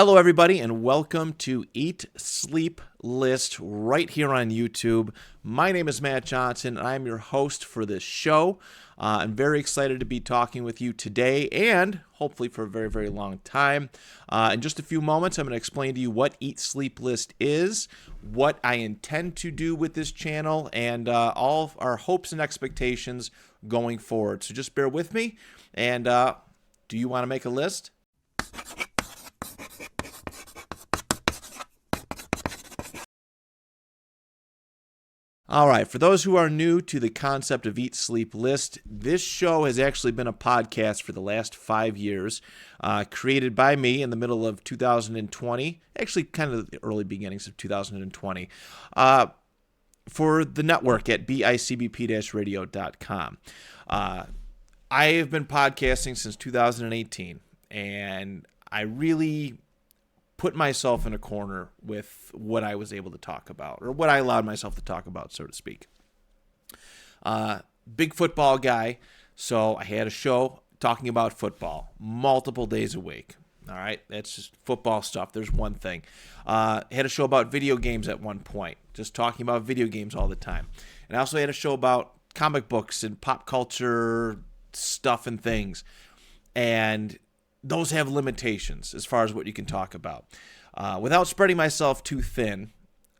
Hello, everybody, and welcome to Eat, Sleep, List right here on YouTube. My name is Matt Johnson. I'm your host for this show. I'm very excited to be talking with you today and hopefully for a very, very long time. In just a few moments, I'm going to explain to you what Eat, Sleep, List is, what I intend to do with this channel, and all of our hopes and expectations going forward. So just bear with me. And do you want to make a list? All right, for those who are new to the concept of Eat, Sleep, List, this show has actually been a podcast for the last 5 years, created by me in the middle of 2020, actually kind of the early beginnings of 2020, for the network at bicbp-radio.com. I have been podcasting since 2018, and I really put myself in a corner with what I was able to talk about, or what I allowed myself to talk about, so to speak. Big football guy, so I had a show talking about football multiple days a week. All right, that's just football stuff. There's one thing. Had a show about video games at one point, just talking about video games all the time. And I also had a show about comic books and pop culture stuff and things. And those have limitations as far as what you can talk about. Without spreading myself too thin,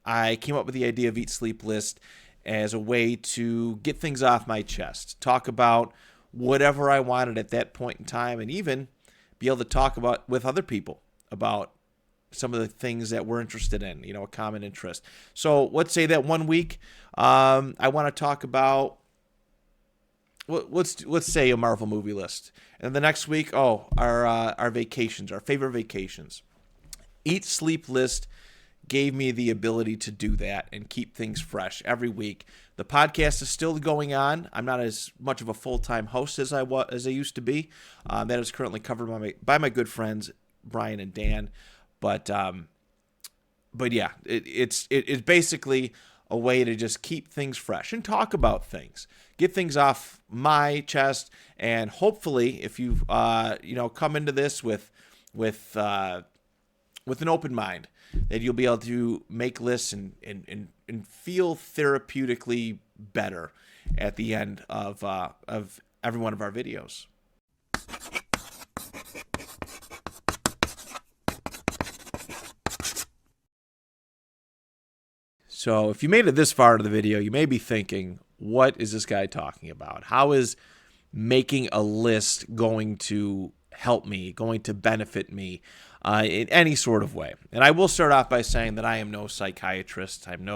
I came up with the idea of Eat, Sleep, List as a way to get things off my chest, talk about whatever I wanted at that point in time, and even be able to talk about with other people about some of the things that we're interested in, a common interest. So let's say that one week I want to talk about, let's say a Marvel movie list. And the next week, our vacations, our favorite vacations. Eat, Sleep, List gave me the ability to do that and keep things fresh every week. The podcast is still going on. I'm not as much of a full-time host as I used to be. That is currently covered by my good friends Brian and Dan. But yeah, it's basically a way to just keep things fresh and talk about things, get things off my chest, and hopefully, if you come into this with an open mind, that you'll be able to make lists and feel therapeutically better at the end of every one of our videos. So if you made it this far into the video, you may be thinking, what is this guy talking about? How is making a list going to help me, going to benefit me in any sort of way? And I will start off by saying that I am no psychiatrist. I'm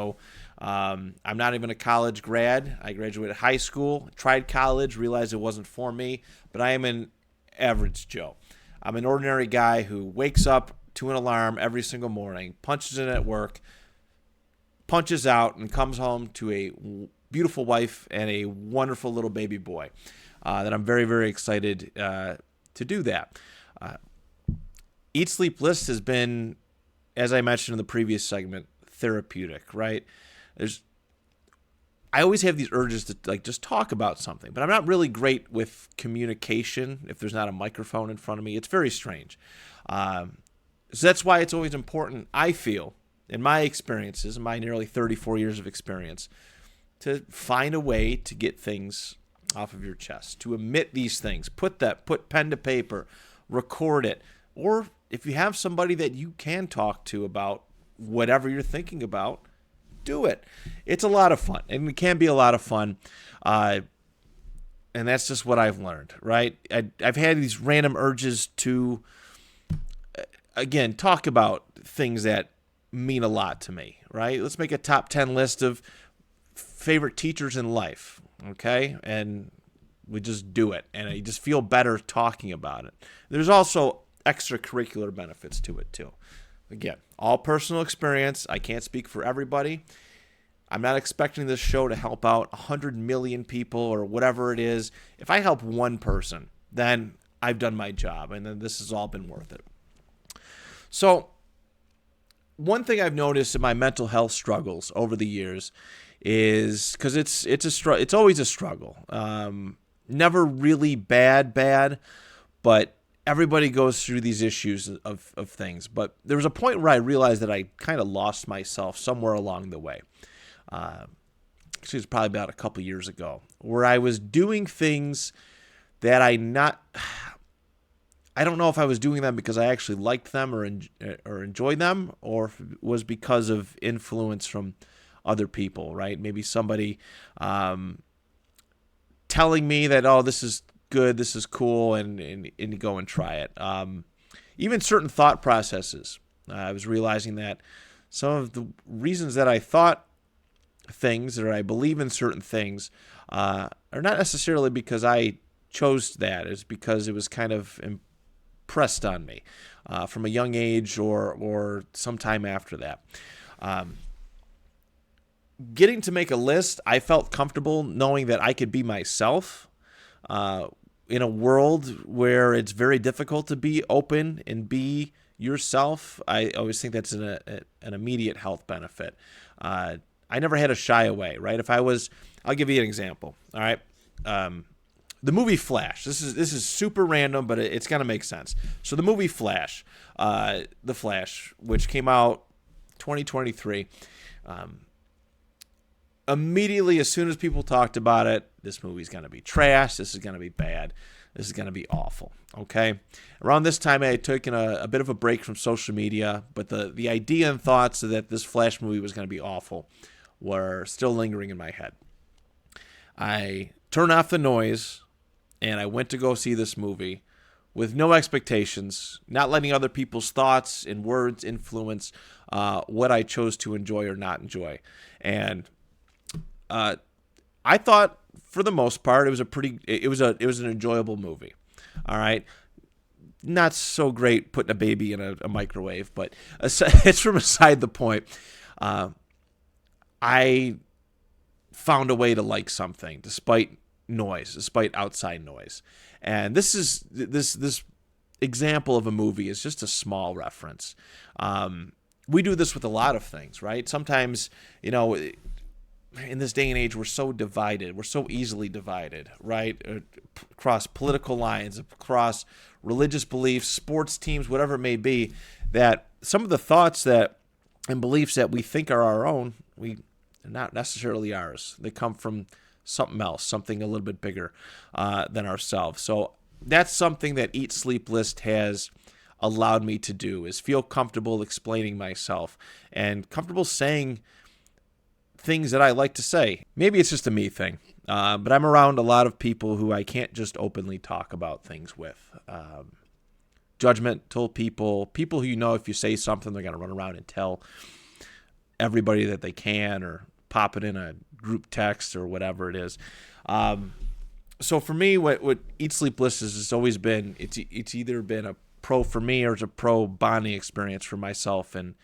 not even a college grad. I graduated high school, tried college, realized it wasn't for me, but I am an average Joe. I'm an ordinary guy who wakes up to an alarm every single morning, punches in at work, punches out, and comes home to a beautiful wife and a wonderful little baby boy. That I'm very, very excited to do that. Eat, Sleep, List has been, as I mentioned in the previous segment, therapeutic, right? I always have these urges to just talk about something, but I'm not really great with communication if there's not a microphone in front of me. It's very strange. So that's why it's always important, I feel, in my experiences, in my nearly 34 years of experience, to find a way to get things off of your chest, to emit these things, put pen to paper, record it, or if you have somebody that you can talk to about whatever you're thinking about, do it. It's a lot of fun, and it can be a lot of fun, and that's just what I've learned, right? I've had these random urges to, again, talk about things that mean a lot to me, right? Let's make a top 10 list of favorite teachers in life, okay? And we just do it, and I just feel better talking about it. There's also extracurricular benefits to it too. Again, all personal experience. I can't speak for everybody. I'm not expecting this show to help out 100 million people or whatever it is. If I help one person, then I've done my job, and then this has all been worth it. So one thing I've noticed in my mental health struggles over the years is, because it's always a struggle. Never really bad, but everybody goes through these issues of things. But there was a point where I realized that I kind of lost myself somewhere along the way. Actually, it was probably about a couple years ago, where I was doing things that I don't know if I was doing them because I actually liked them or enjoyed them, or if it was because of influence from other people, right? Maybe somebody telling me that, oh, this is good, this is cool, and go and try it. Even certain thought processes. I was realizing that some of the reasons that I thought things, or I believe in certain things, are not necessarily because I chose that. It's because it was kind of impressed on me from a young age or sometime after that. Getting to make a list, I felt comfortable knowing that I could be myself in a world where it's very difficult to be open and be yourself. I always think that's an immediate health benefit. I never had to shy away, right? I'll give you an example, all right? The movie Flash. This is super random, but it's gonna make sense. So the movie Flash, The Flash, which came out 2023. Immediately, as soon as people talked about it, this movie's gonna be trash. This is gonna be bad. This is gonna be awful. Okay. Around this time, I had taken a bit of a break from social media, but the idea and thoughts that this Flash movie was gonna be awful were still lingering in my head. I turned off the noise, and I went to go see this movie with no expectations, not letting other people's thoughts and words influence what I chose to enjoy or not enjoy. And I thought, for the most part, it was an enjoyable movie. All right. Not so great putting a baby in a microwave, but it's from beside the point. I found a way to like something despite noise, despite outside noise. And this example of a movie is just a small reference. We do this with a lot of things, right? Sometimes, in this day and age, we're so divided. We're so easily divided, right? Across political lines, across religious beliefs, sports teams, whatever it may be, that some of the thoughts and beliefs that we think are our own, they're not necessarily ours. They come from something else, something a little bit bigger than ourselves. So that's something that Eat Sleep List has allowed me to do, is feel comfortable explaining myself and comfortable saying things that I like to say. Maybe it's just a me thing, but I'm around a lot of people who I can't just openly talk about things with. Judgmental people who if you say something, they're going to run around and tell everybody that they can, or pop it in a group text or whatever it is. So for me, what Eat Sleep List has always been, it's either been a pro for me or it's a pro bonding experience for myself and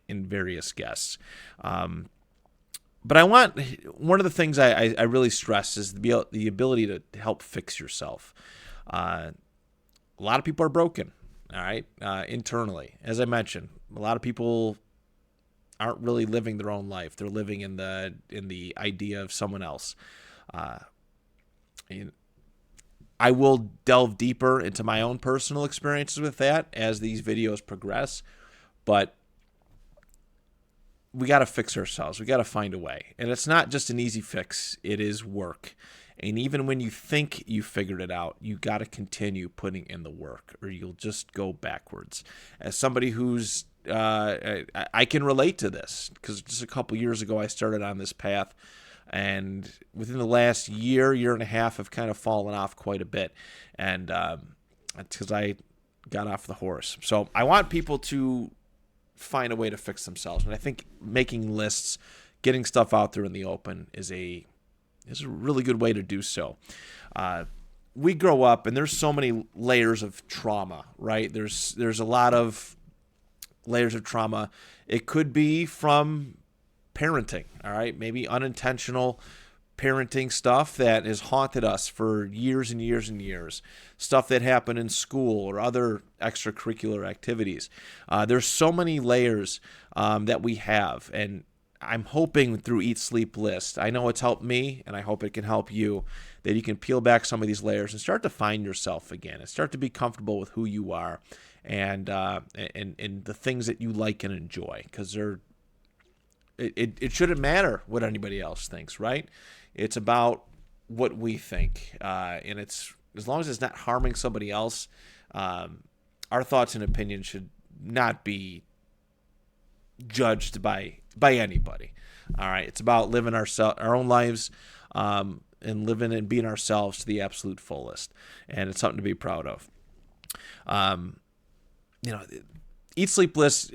various guests. But one of the things I really stress is the ability to help fix yourself. A lot of people are broken, all right, internally. As I mentioned, a lot of people aren't really living their own life. They're living in the idea of someone else. I will delve deeper into my own personal experiences with that as these videos progress, but we got to fix ourselves. We got to find a way. And it's not just an easy fix. It is work. And even when you think you figured it out, you got to continue putting in the work, or you'll just go backwards. As somebody who's, I can relate to this, because just a couple years ago, I started on this path. And within the last year and a half, I've kind of fallen off quite a bit. And that's because I got off the horse. So I want people to find a way to fix themselves. And I think making lists, getting stuff out there in the open is a really good way to do so. We grow up, and there's so many layers of trauma, right? There's a lot of layers of trauma. It could be from parenting, all right? Maybe unintentional parenting stuff that has haunted us for years and years and years. Stuff that happened in school or other extracurricular activities. There's so many layers that we have, and I'm hoping through Eat Sleep List, I know it's helped me, and I hope it can help you, that you can peel back some of these layers and start to find yourself again and start to be comfortable with who you are and the things that you like and enjoy, because it shouldn't matter what anybody else thinks, right? It's about what we think, and it's as long as it's not harming somebody else, our thoughts and opinions should not be judged by anybody. All right, it's about living our own lives, and living and being ourselves to the absolute fullest, and it's something to be proud of. Eat Sleep List.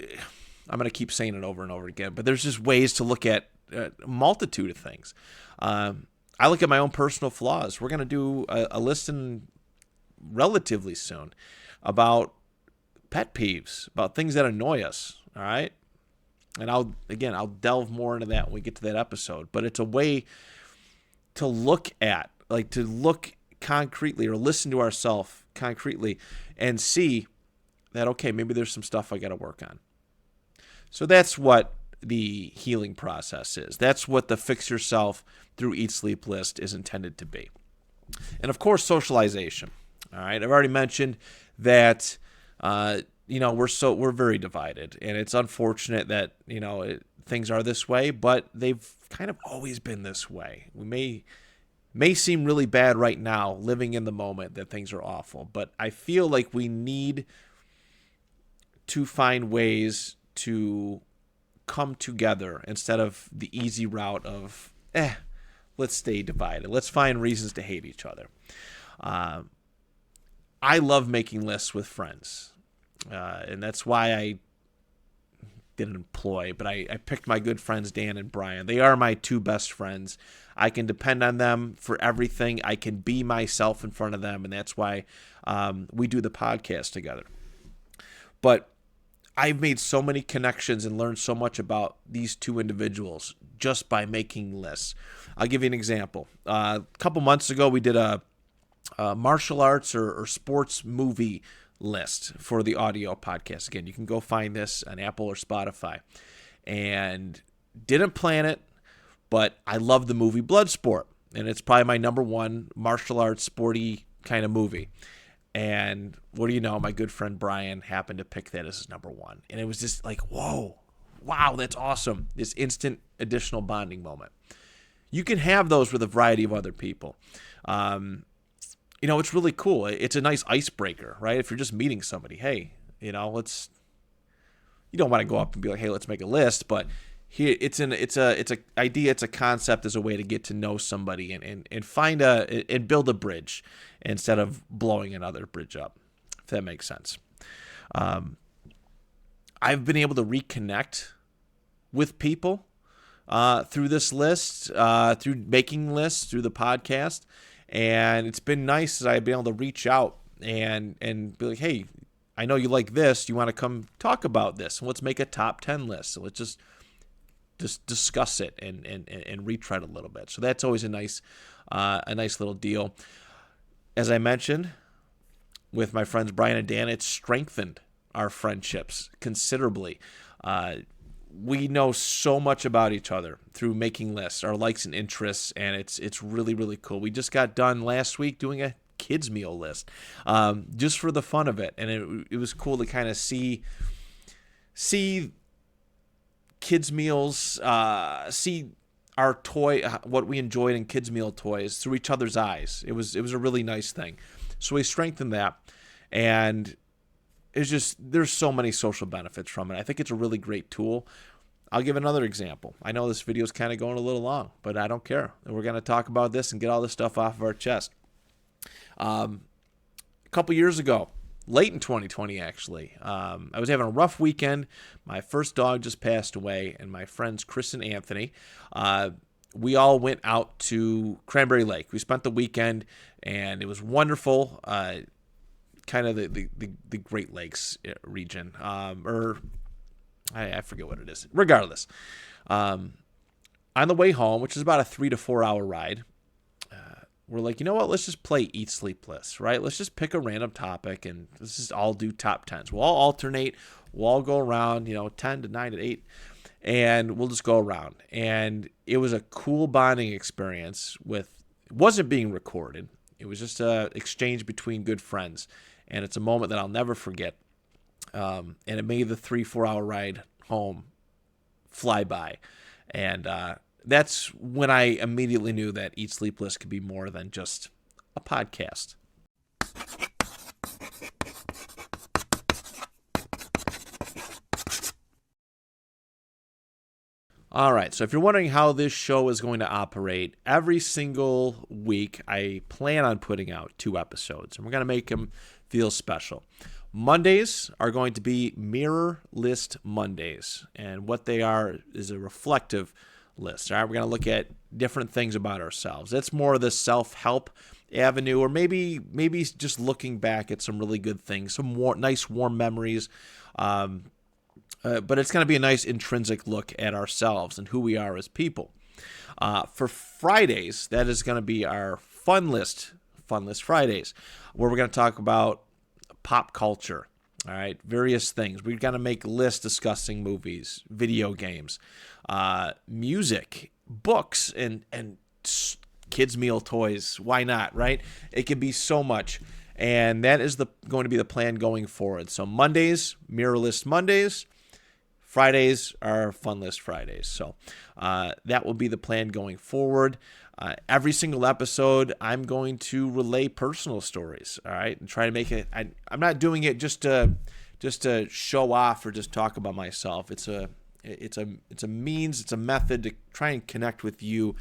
I'm going to keep saying it over and over again, but there's just ways to look at a multitude of things. I look at my own personal flaws. We're going to do a list relatively soon about pet peeves, about things that annoy us. All right. And I'll delve more into that when we get to that episode. But it's a way to look concretely or listen to ourselves concretely and see that, okay, maybe there's some stuff I got to work on. So that's what the healing process is. That's what the Fix Yourself Through Eat Sleep List is intended to be. And of course, socialization. All right. I've already mentioned that, we're very divided, and it's unfortunate that, things are this way, but they've kind of always been this way. We may seem really bad right now, living in the moment, that things are awful, but I feel like we need to find ways to come together instead of the easy route of, let's stay divided. Let's find reasons to hate each other. I love making lists with friends. And that's why I didn't employ, but I picked my good friends, Dan and Brian. They are my two best friends. I can depend on them for everything. I can be myself in front of them, and that's why we do the podcast together. But I've made so many connections and learned so much about these two individuals just by making lists. I'll give you an example. A couple months ago, we did a martial arts or sports movie list for the audio podcast. Again, you can go find this on Apple or Spotify. And didn't plan it, but I love the movie Bloodsport. And it's probably my number one martial arts sporty kind of movie. And what do you know? My good friend Brian happened to pick that as his number one. And it was just like, whoa, wow, that's awesome. This instant additional bonding moment. You can have those with a variety of other people. It's really cool. It's a nice icebreaker, right? If you're just meeting somebody, hey, you don't want to go up and be like, hey, let's make a list, but here it's a idea, it's a concept, as a way to get to know somebody and find and build a bridge instead of blowing another bridge up, if that makes sense. I've been able to reconnect with people through this list, through making lists, through the podcast. And it's been nice that I've been able to reach out and be like, hey, I know you like this. You want to come talk about this? And let's make a top 10 list. So let's just discuss it and retread a little bit. So that's always a nice little deal. As I mentioned, with my friends Brian and Dan, it's strengthened our friendships considerably. We know so much about each other through making lists, our likes and interests, and it's really, really cool. We just got done last week doing a kids meal list, just for the fun of it, and it was cool to kind of see kids meals, see our toy, what we enjoyed in kids meal toys through each other's eyes. It was a really nice thing. So we strengthened that, and it's just, there's so many social benefits from it. I think it's a really great tool. I'll give another example. I know this video is kind of going a little long, but I don't care. We're going to talk about this and get all this stuff off of our chest. A couple years ago, late in 2020 actually, I was having a rough weekend. My first dog just passed away, and my friends Chris and Anthony, we all went out to Cranberry Lake. We spent the weekend, and it was wonderful. Kind of the Great Lakes region, or I forget what it is. Regardless, on the way home, which is about a 3 to 4 hour ride, we're like, you know what? Let's just play Eat Sleep List, right? Let's just pick a random topic and let's just all do top 10s. We'll all alternate. We'll all go around, 10 to 9 to 8. and we'll just go around. And it was a cool bonding experience it wasn't being recorded. It was just a exchange between good friends. And it's a moment that I'll never forget. And it made the 3-4 hour ride home fly by. And that's when I immediately knew that Eat Sleep List could be more than just a podcast. All right, so if you're wondering how this show is going to operate, every single week I plan on putting out 2 episodes, and we're going to make them feel special. Mondays are going to be Mirror List Mondays, and what they are is a reflective list. All right, we're going to look at different things about ourselves. That's more of the self-help avenue, or maybe just looking back at some really good things, some nice warm memories. But it's going to be a nice intrinsic look at ourselves and who we are as people. For Fridays, that is going to be our Fun List Fridays, where we're going to talk about pop culture, all right, various things. We've got to make lists discussing movies, video games, music, books, and kids' meal toys. Why not, right? It can be so much. And that is going to be the plan going forward. So Mondays, Mirror List Mondays. Fridays are Fun List Fridays. So that will be the plan going forward. Every single episode, I'm going to relay personal stories, all right, and try to make it. I'm not doing it just to show off or just talk about myself. It's a means, it's a method to try and connect with you,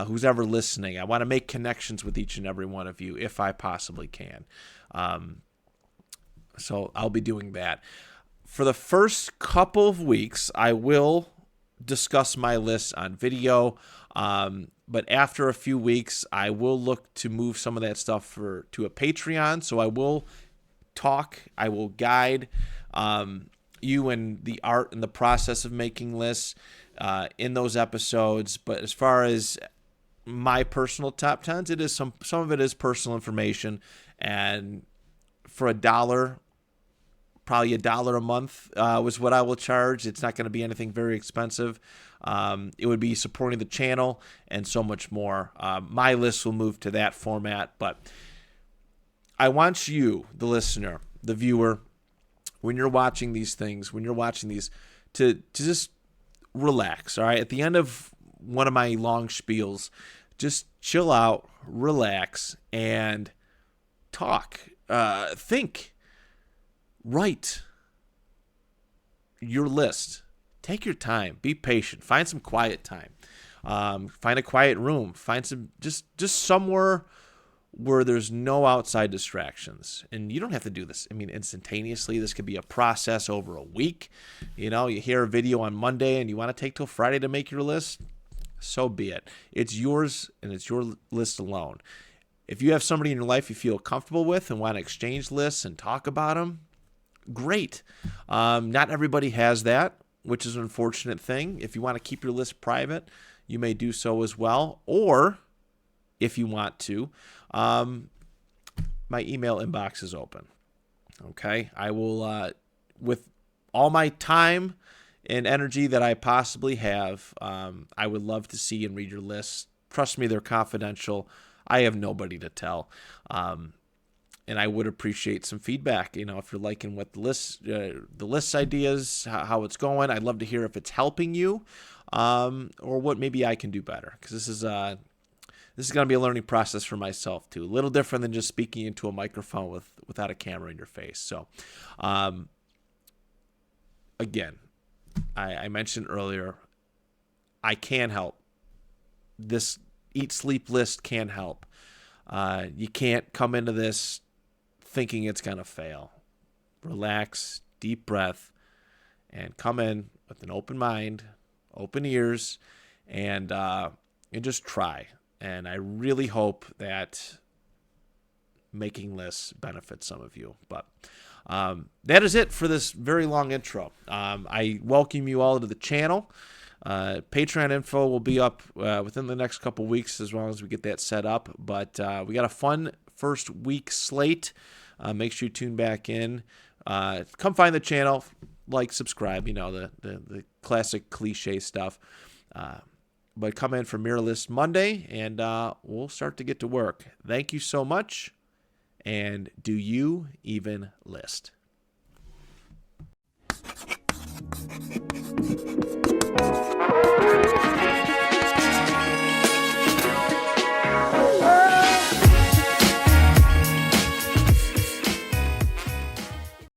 who's ever listening. I want to make connections with each and every one of you if I possibly can. So I'll be doing that. For the first couple of weeks, I will discuss my list on video, but after a few weeks, I will look to move some of that stuff to a Patreon. So I will talk, I will guide you in the art and the process of making lists in those episodes. But as far as my personal top 10s, it is some of it is personal information, and for $1. Probably $1 a month was what I will charge. It's not going to be anything very expensive. It would be supporting the channel and so much more. My list will move to that format, but I want you, the listener, the viewer, when you're watching these things, to just relax, all right? At the end of one of my long spiels, just chill out, relax, and talk, think. Write your list. Take your time. Be patient. Find some quiet time. Find a quiet room. Find some just somewhere where there's no outside distractions. And you don't have to do this, instantaneously. This could be a process over a week. You hear a video on Monday and you want to take till Friday to make your list. So be it. It's yours and it's your list alone. If you have somebody in your life you feel comfortable with and want to exchange lists and talk about them, great. Not everybody has that, which is an unfortunate thing. If you want to keep your list private, you may do so as well. Or if you want to, my email inbox is open. Okay. I will, with all my time and energy that I possibly have, I would love to see and read your lists. Trust me, they're confidential. I have nobody to tell. And I would appreciate some feedback. If you're liking what the list ideas, how it's going, I'd love to hear if it's helping you, or what maybe I can do better. Because this is going to be a learning process for myself too. A little different than just speaking into a microphone without a camera in your face. So, again, I mentioned earlier, I can help. This Eat Sleep List can help. You can't come into this thinking it's going to fail. Relax, deep breath, and come in with an open mind, open ears, and just try. And I really hope that making lists benefits some of you. But that is it for this very long intro. I welcome you all to the channel. Patreon info will be up within the next couple weeks as long as we get that set up. But we got a fun first week slate. Make sure you tune back in. Come find the channel, like, subscribe. The classic cliche stuff. But come in for Mirror List Monday, and we'll start to get to work. Thank you so much, and do you even list?